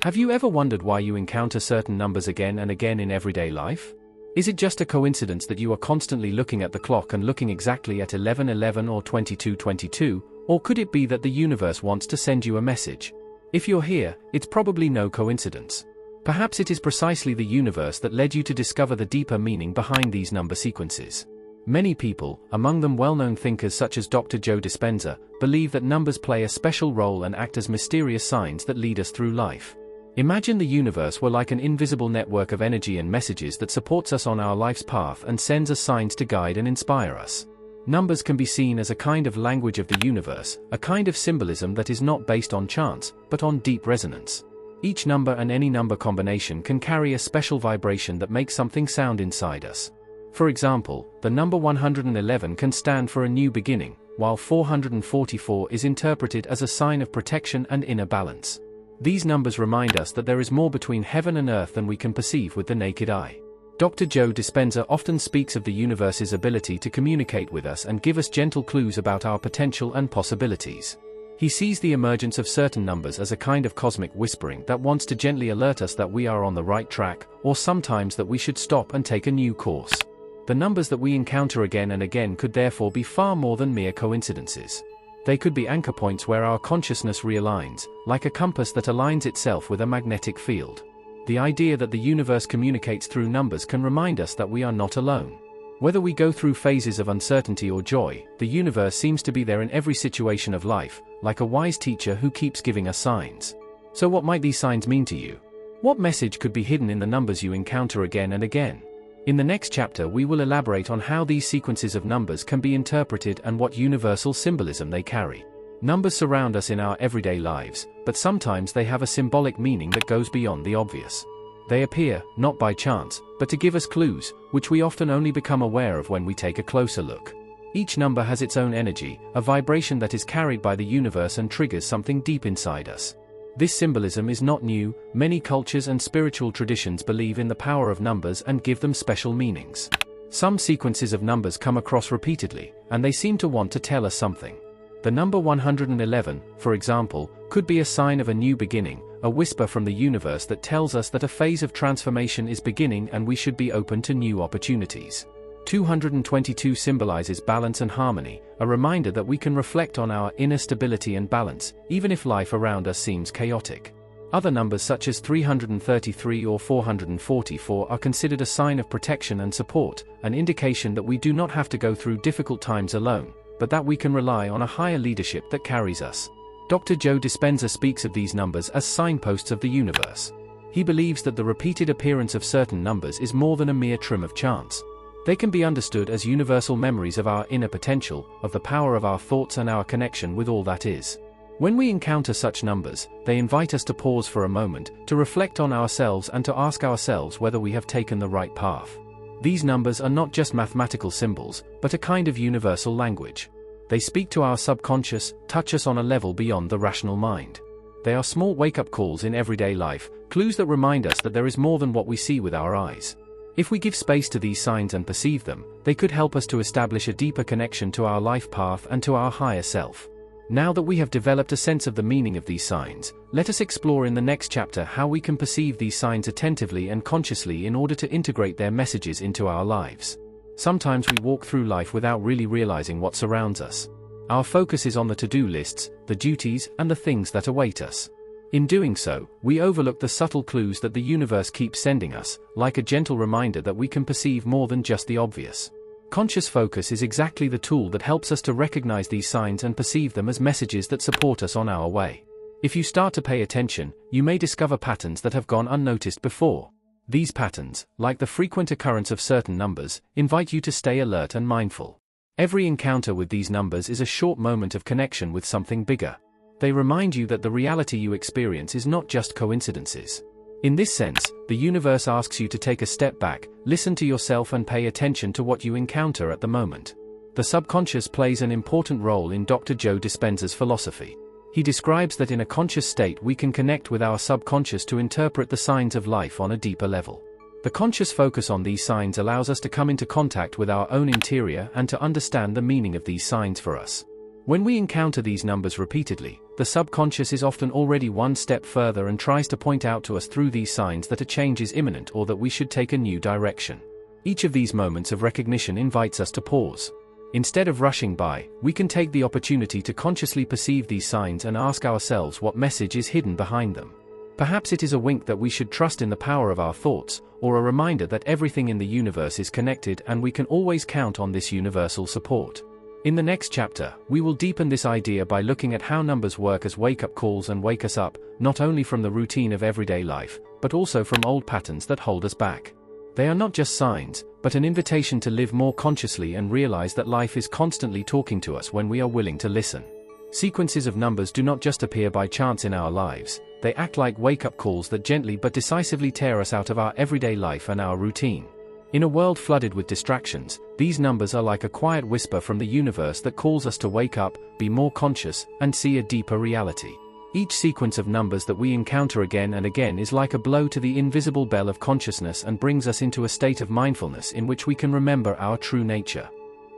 Have you ever wondered why you encounter certain numbers again and again in everyday life? Is it just a coincidence that you are constantly looking at the clock and looking exactly at 11:11 or 22:22, or could it be that the universe wants to send you a message? If you're here, it's probably no coincidence. Perhaps it is precisely the universe that led you to discover the deeper meaning behind these number sequences. Many people, among them well-known thinkers such as Dr. Joe Dispenza, believe that numbers play a special role and act as mysterious signs that lead us through life. Imagine the universe were like an invisible network of energy and messages that supports us on our life's path and sends us signs to guide and inspire us. Numbers can be seen as a kind of language of the universe, a kind of symbolism that is not based on chance, but on deep resonance. Each number and any number combination can carry a special vibration that makes something sound inside us. For example, the number 111 can stand for a new beginning, while 444 is interpreted as a sign of protection and inner balance. These numbers remind us that there is more between heaven and earth than we can perceive with the naked eye. Dr. Joe Dispenza often speaks of the universe's ability to communicate with us and give us gentle clues about our potential and possibilities. He sees the emergence of certain numbers as a kind of cosmic whispering that wants to gently alert us that we are on the right track, or sometimes that we should stop and take a new course. The numbers that we encounter again and again could therefore be far more than mere coincidences. They could be anchor points where our consciousness realigns, like a compass that aligns itself with a magnetic field. The idea that the universe communicates through numbers can remind us that we are not alone. Whether we go through phases of uncertainty or joy, the universe seems to be there in every situation of life, like a wise teacher who keeps giving us signs. So what might these signs mean to you? What message could be hidden in the numbers you encounter again and again? In the next chapter we will elaborate on how these sequences of numbers can be interpreted and what universal symbolism they carry. Numbers surround us in our everyday lives, but sometimes they have a symbolic meaning that goes beyond the obvious. They appear, not by chance, but to give us clues, which we often only become aware of when we take a closer look. Each number has its own energy, a vibration that is carried by the universe and triggers something deep inside us. This symbolism is not new. Many cultures and spiritual traditions believe in the power of numbers and give them special meanings. Some sequences of numbers come across repeatedly, and they seem to want to tell us something. The number 111, for example, could be a sign of a new beginning, a whisper from the universe that tells us that a phase of transformation is beginning and we should be open to new opportunities. 222 symbolizes balance and harmony, a reminder that we can reflect on our inner stability and balance, even if life around us seems chaotic. Other numbers such as 333 or 444 are considered a sign of protection and support, an indication that we do not have to go through difficult times alone, but that we can rely on a higher leadership that carries us. Dr. Joe Dispenza speaks of these numbers as signposts of the universe. He believes that the repeated appearance of certain numbers is more than a mere trim of chance. They can be understood as universal memories of our inner potential, of the power of our thoughts and our connection with all that is. When we encounter such numbers, they invite us to pause for a moment, to reflect on ourselves and to ask ourselves whether we have taken the right path. These numbers are not just mathematical symbols, but a kind of universal language. They speak to our subconscious, touch us on a level beyond the rational mind. They are small wake-up calls in everyday life, clues that remind us that there is more than what we see with our eyes. If we give space to these signs and perceive them, they could help us to establish a deeper connection to our life path and to our higher self. Now that we have developed a sense of the meaning of these signs, let us explore in the next chapter how we can perceive these signs attentively and consciously in order to integrate their messages into our lives. Sometimes we walk through life without really realizing what surrounds us. Our focus is on the to-do lists, the duties, and the things that await us. In doing so, we overlook the subtle clues that the universe keeps sending us, like a gentle reminder that we can perceive more than just the obvious. Conscious focus is exactly the tool that helps us to recognize these signs and perceive them as messages that support us on our way. If you start to pay attention, you may discover patterns that have gone unnoticed before. These patterns, like the frequent occurrence of certain numbers, invite you to stay alert and mindful. Every encounter with these numbers is a short moment of connection with something bigger. They remind you that the reality you experience is not just coincidences. In this sense, the universe asks you to take a step back, listen to yourself and pay attention to what you encounter at the moment. The subconscious plays an important role in Dr. Joe Dispenza's philosophy. He describes that in a conscious state we can connect with our subconscious to interpret the signs of life on a deeper level. The conscious focus on these signs allows us to come into contact with our own interior and to understand the meaning of these signs for us. When we encounter these numbers repeatedly, the subconscious is often already one step further and tries to point out to us through these signs that a change is imminent or that we should take a new direction. Each of these moments of recognition invites us to pause. Instead of rushing by, we can take the opportunity to consciously perceive these signs and ask ourselves what message is hidden behind them. Perhaps it is a wink that we should trust in the power of our thoughts, or a reminder that everything in the universe is connected and we can always count on this universal support. In the next chapter, we will deepen this idea by looking at how numbers work as wake-up calls and wake us up, not only from the routine of everyday life, but also from old patterns that hold us back. They are not just signs, but an invitation to live more consciously and realize that life is constantly talking to us when we are willing to listen. Sequences of numbers do not just appear by chance in our lives, they act like wake-up calls that gently but decisively tear us out of our everyday life and our routine. In a world flooded with distractions, these numbers are like a quiet whisper from the universe that calls us to wake up, be more conscious, and see a deeper reality. Each sequence of numbers that we encounter again and again is like a blow to the invisible bell of consciousness and brings us into a state of mindfulness in which we can remember our true nature.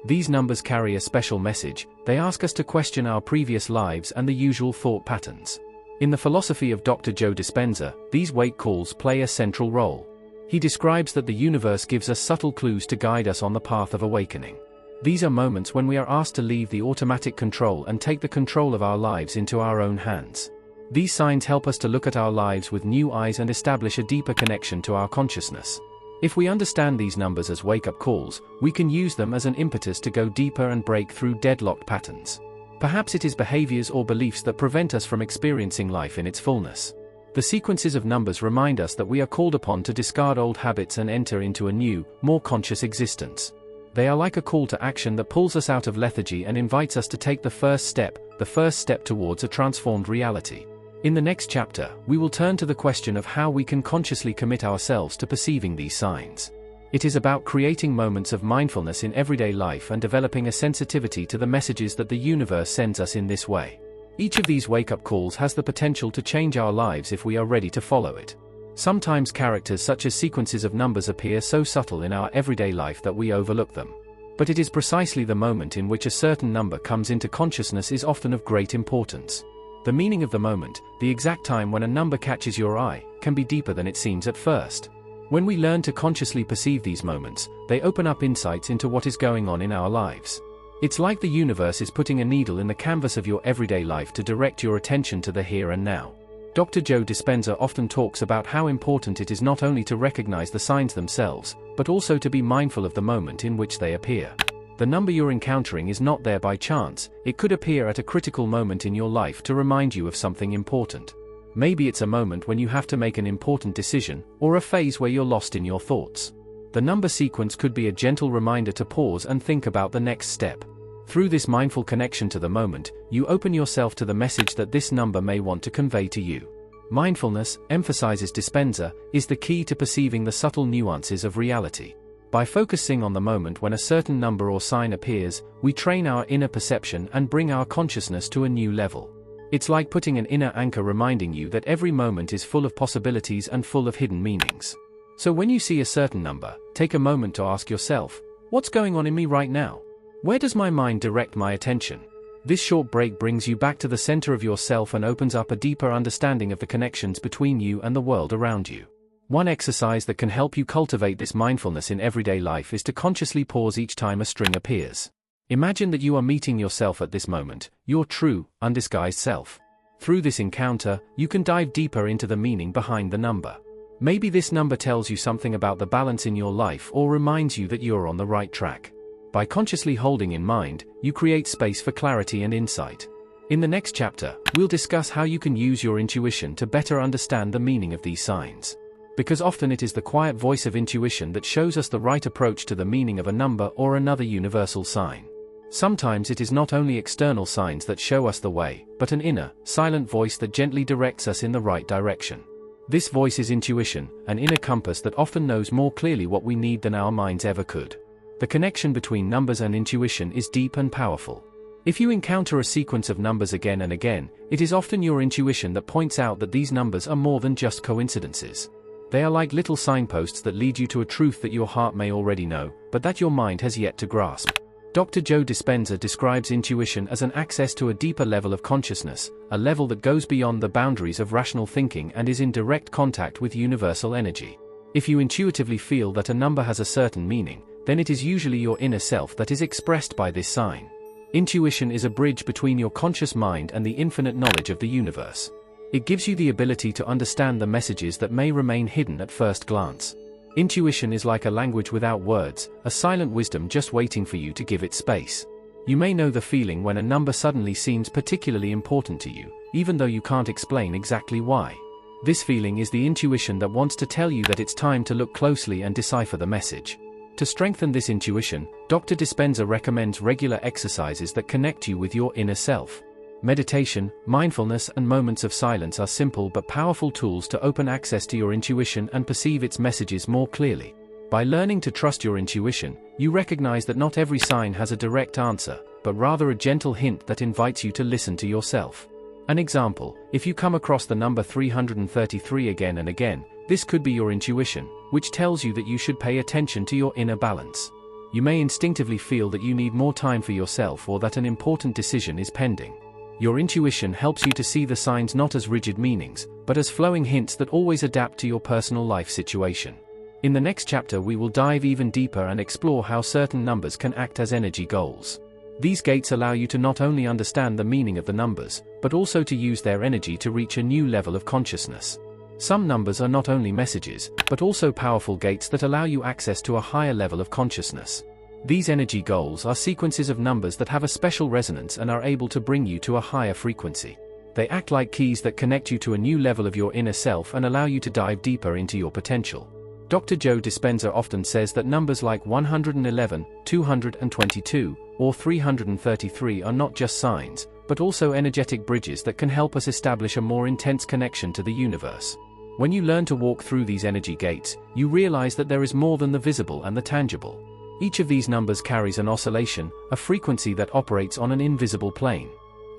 These numbers carry a special message. They ask us to question our previous lives and the usual thought patterns. In the philosophy of Dr. Joe Dispenza, these wake calls play a central role. He describes that the universe gives us subtle clues to guide us on the path of awakening. These are moments when we are asked to leave the automatic control and take the control of our lives into our own hands. These signs help us to look at our lives with new eyes and establish a deeper connection to our consciousness. If we understand these numbers as wake-up calls, we can use them as an impetus to go deeper and break through deadlocked patterns. Perhaps it is behaviors or beliefs that prevent us from experiencing life in its fullness. The sequences of numbers remind us that we are called upon to discard old habits and enter into a new, more conscious existence. They are like a call to action that pulls us out of lethargy and invites us to take the first step towards a transformed reality. In the next chapter, we will turn to the question of how we can consciously commit ourselves to perceiving these signs. It is about creating moments of mindfulness in everyday life and developing a sensitivity to the messages that the universe sends us in this way. Each of these wake-up calls has the potential to change our lives if we are ready to follow it. Sometimes characters such as sequences of numbers appear so subtle in our everyday life that we overlook them. But it is precisely the moment in which a certain number comes into consciousness is often of great importance. The meaning of the moment, the exact time when a number catches your eye, can be deeper than it seems at first. When we learn to consciously perceive these moments, they open up insights into what is going on in our lives. It's like the universe is putting a needle in the canvas of your everyday life to direct your attention to the here and now. Dr. Joe Dispenza often talks about how important it is not only to recognize the signs themselves, but also to be mindful of the moment in which they appear. The number you're encountering is not there by chance. It could appear at a critical moment in your life to remind you of something important. Maybe it's a moment when you have to make an important decision, or a phase where you're lost in your thoughts. The number sequence could be a gentle reminder to pause and think about the next step. Through this mindful connection to the moment, you open yourself to the message that this number may want to convey to you. Mindfulness, emphasizes Dispenza, is the key to perceiving the subtle nuances of reality. By focusing on the moment when a certain number or sign appears, we train our inner perception and bring our consciousness to a new level. It's like putting an inner anchor reminding you that every moment is full of possibilities and full of hidden meanings. So when you see a certain number, take a moment to ask yourself, what's going on in me right now? Where does my mind direct my attention? This short break brings you back to the center of yourself and opens up a deeper understanding of the connections between you and the world around you. One exercise that can help you cultivate this mindfulness in everyday life is to consciously pause each time a string appears. Imagine that you are meeting yourself at this moment, your true, undisguised self. Through this encounter, you can dive deeper into the meaning behind the number. Maybe this number tells you something about the balance in your life or reminds you that you're on the right track. By consciously holding in mind, you create space for clarity and insight. In the next chapter, we'll discuss how you can use your intuition to better understand the meaning of these signs. Because often it is the quiet voice of intuition that shows us the right approach to the meaning of a number or another universal sign. Sometimes it is not only external signs that show us the way, but an inner, silent voice that gently directs us in the right direction. This voice is intuition, an inner compass that often knows more clearly what we need than our minds ever could. The connection between numbers and intuition is deep and powerful. If you encounter a sequence of numbers again and again, it is often your intuition that points out that these numbers are more than just coincidences. They are like little signposts that lead you to a truth that your heart may already know, but that your mind has yet to grasp. Dr. Joe Dispenza describes intuition as an access to a deeper level of consciousness, a level that goes beyond the boundaries of rational thinking and is in direct contact with universal energy. If you intuitively feel that a number has a certain meaning, then it is usually your inner self that is expressed by this sign. Intuition is a bridge between your conscious mind and the infinite knowledge of the universe. It gives you the ability to understand the messages that may remain hidden at first glance. Intuition is like a language without words, a silent wisdom just waiting for you to give it space. You may know the feeling when a number suddenly seems particularly important to you, even though you can't explain exactly why. This feeling is the intuition that wants to tell you that it's time to look closely and decipher the message. To strengthen this intuition, Dr. Dispenza recommends regular exercises that connect you with your inner self. Meditation, mindfulness, and moments of silence are simple but powerful tools to open access to your intuition and perceive its messages more clearly. By learning to trust your intuition, you recognize that not every sign has a direct answer, but rather a gentle hint that invites you to listen to yourself. An example: if you come across the number 333 again and again, this could be your intuition, which tells you that you should pay attention to your inner balance. You may instinctively feel that you need more time for yourself or that an important decision is pending. Your intuition helps you to see the signs not as rigid meanings, but as flowing hints that always adapt to your personal life situation. In the next chapter we will dive even deeper and explore how certain numbers can act as energy goals. These gates allow you to not only understand the meaning of the numbers, but also to use their energy to reach a new level of consciousness. Some numbers are not only messages, but also powerful gates that allow you access to a higher level of consciousness. These energy goals are sequences of numbers that have a special resonance and are able to bring you to a higher frequency. They act like keys that connect you to a new level of your inner self and allow you to dive deeper into your potential. Dr. Joe Dispenza often says that numbers like 111, 222, or 333 are not just signs, but also energetic bridges that can help us establish a more intense connection to the universe. When you learn to walk through these energy gates, you realize that there is more than the visible and the tangible. Each of these numbers carries an oscillation, a frequency that operates on an invisible plane.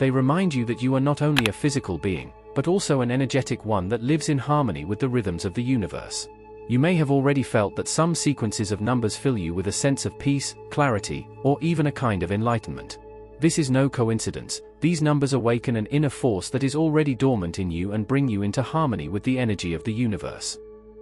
They remind you that you are not only a physical being, but also an energetic one that lives in harmony with the rhythms of the universe. You may have already felt that some sequences of numbers fill you with a sense of peace, clarity, or even a kind of enlightenment. This is no coincidence. These numbers awaken an inner force that is already dormant in you and bring you into harmony with the energy of the universe.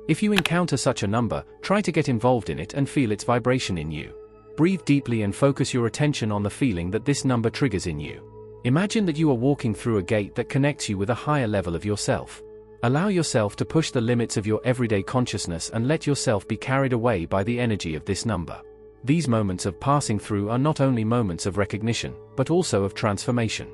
If you encounter such a number, try to get involved in it and feel its vibration in you. Breathe deeply and focus your attention on the feeling that this number triggers in you. Imagine that you are walking through a gate that connects you with a higher level of yourself. Allow yourself to push the limits of your everyday consciousness and let yourself be carried away by the energy of this number. These moments of passing through are not only moments of recognition, but also of transformation.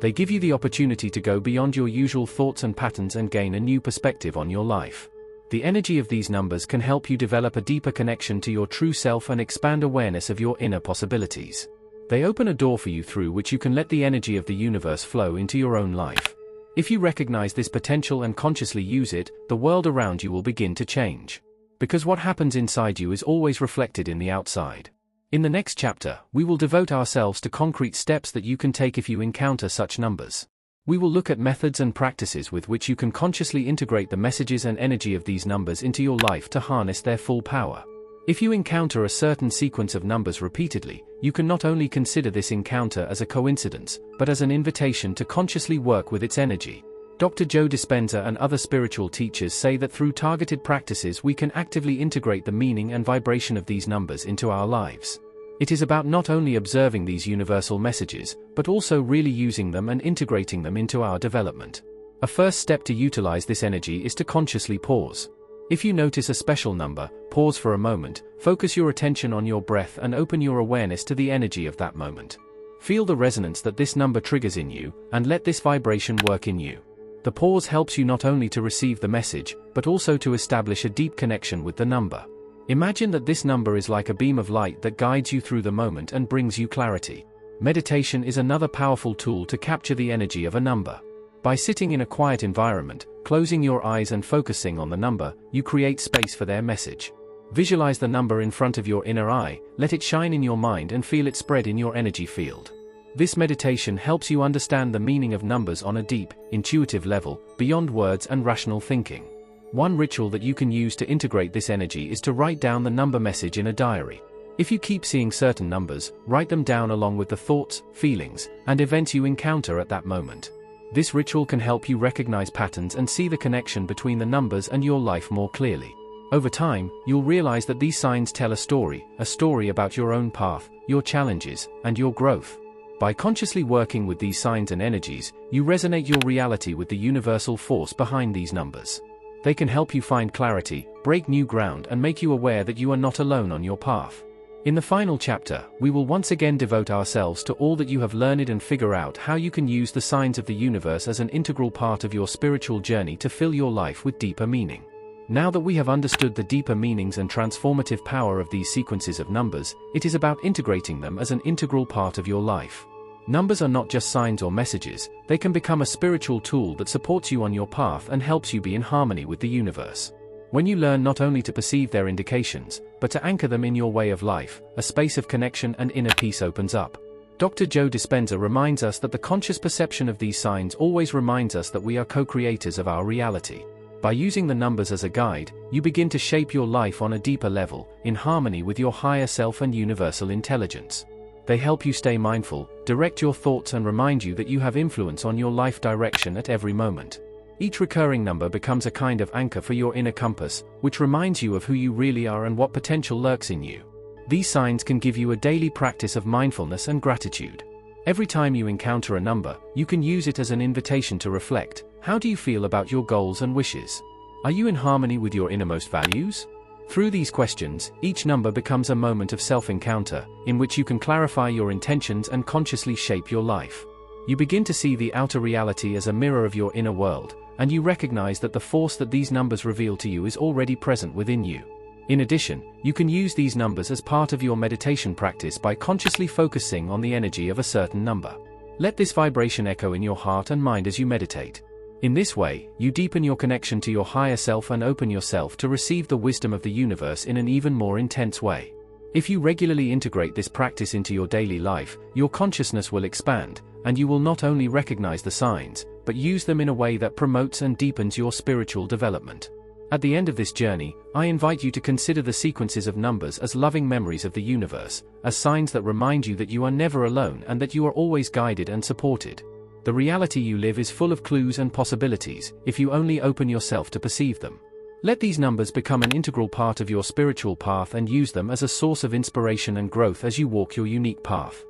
They give you the opportunity to go beyond your usual thoughts and patterns and gain a new perspective on your life. The energy of these numbers can help you develop a deeper connection to your true self and expand awareness of your inner possibilities. They open a door for you through which you can let the energy of the universe flow into your own life. If you recognize this potential and consciously use it, the world around you will begin to change. Because what happens inside you is always reflected in the outside. In the next chapter, we will devote ourselves to concrete steps that you can take if you encounter such numbers. We will look at methods and practices with which you can consciously integrate the messages and energy of these numbers into your life to harness their full power. If you encounter a certain sequence of numbers repeatedly, you can not only consider this encounter as a coincidence, but as an invitation to consciously work with its energy. Dr. Joe Dispenza and other spiritual teachers say that through targeted practices we can actively integrate the meaning and vibration of these numbers into our lives. It is about not only observing these universal messages, but also really using them and integrating them into our development. A first step to utilize this energy is to consciously pause. If you notice a special number, pause for a moment, focus your attention on your breath and open your awareness to the energy of that moment. Feel the resonance that this number triggers in you, and let this vibration work in you. The pause helps you not only to receive the message, but also to establish a deep connection with the number. Imagine that this number is like a beam of light that guides you through the moment and brings you clarity. Meditation is another powerful tool to capture the energy of a number. By sitting in a quiet environment, closing your eyes and focusing on the number, you create space for their message. Visualize the number in front of your inner eye, let it shine in your mind and feel it spread in your energy field. This meditation helps you understand the meaning of numbers on a deep, intuitive level, beyond words and rational thinking. One ritual that you can use to integrate this energy is to write down the number message in a diary. If you keep seeing certain numbers, write them down along with the thoughts, feelings, and events you encounter at that moment. This ritual can help you recognize patterns and see the connection between the numbers and your life more clearly. Over time, you'll realize that these signs tell a story about your own path, your challenges, and your growth. By consciously working with these signs and energies, you resonate your reality with the universal force behind these numbers. They can help you find clarity, break new ground, and make you aware that you are not alone on your path. In the final chapter, we will once again devote ourselves to all that you have learned and figure out how you can use the signs of the universe as an integral part of your spiritual journey to fill your life with deeper meaning. Now that we have understood the deeper meanings and transformative power of these sequences of numbers, it is about integrating them as an integral part of your life. Numbers are not just signs or messages, they can become a spiritual tool that supports you on your path and helps you be in harmony with the universe. When you learn not only to perceive their indications, but to anchor them in your way of life, a space of connection and inner peace opens up. Dr. Joe Dispenza reminds us that the conscious perception of these signs always reminds us that we are co-creators of our reality. By using the numbers as a guide, you begin to shape your life on a deeper level, in harmony with your higher self and universal intelligence. They help you stay mindful, direct your thoughts, and remind you that you have influence on your life direction at every moment. Each recurring number becomes a kind of anchor for your inner compass, which reminds you of who you really are and what potential lurks in you. These signs can give you a daily practice of mindfulness and gratitude. Every time you encounter a number, you can use it as an invitation to reflect. How do you feel about your goals and wishes? Are you in harmony with your innermost values? Through these questions, each number becomes a moment of self-encounter, in which you can clarify your intentions and consciously shape your life. You begin to see the outer reality as a mirror of your inner world, and you recognize that the force that these numbers reveal to you is already present within you. In addition, you can use these numbers as part of your meditation practice by consciously focusing on the energy of a certain number. Let this vibration echo in your heart and mind as you meditate. In this way, you deepen your connection to your higher self and open yourself to receive the wisdom of the universe in an even more intense way. If you regularly integrate this practice into your daily life, your consciousness will expand, and you will not only recognize the signs, but use them in a way that promotes and deepens your spiritual development. At the end of this journey, I invite you to consider the sequences of numbers as loving memories of the universe, as signs that remind you that you are never alone and that you are always guided and supported. The reality you live is full of clues and possibilities, if you only open yourself to perceive them. Let these numbers become an integral part of your spiritual path and use them as a source of inspiration and growth as you walk your unique path.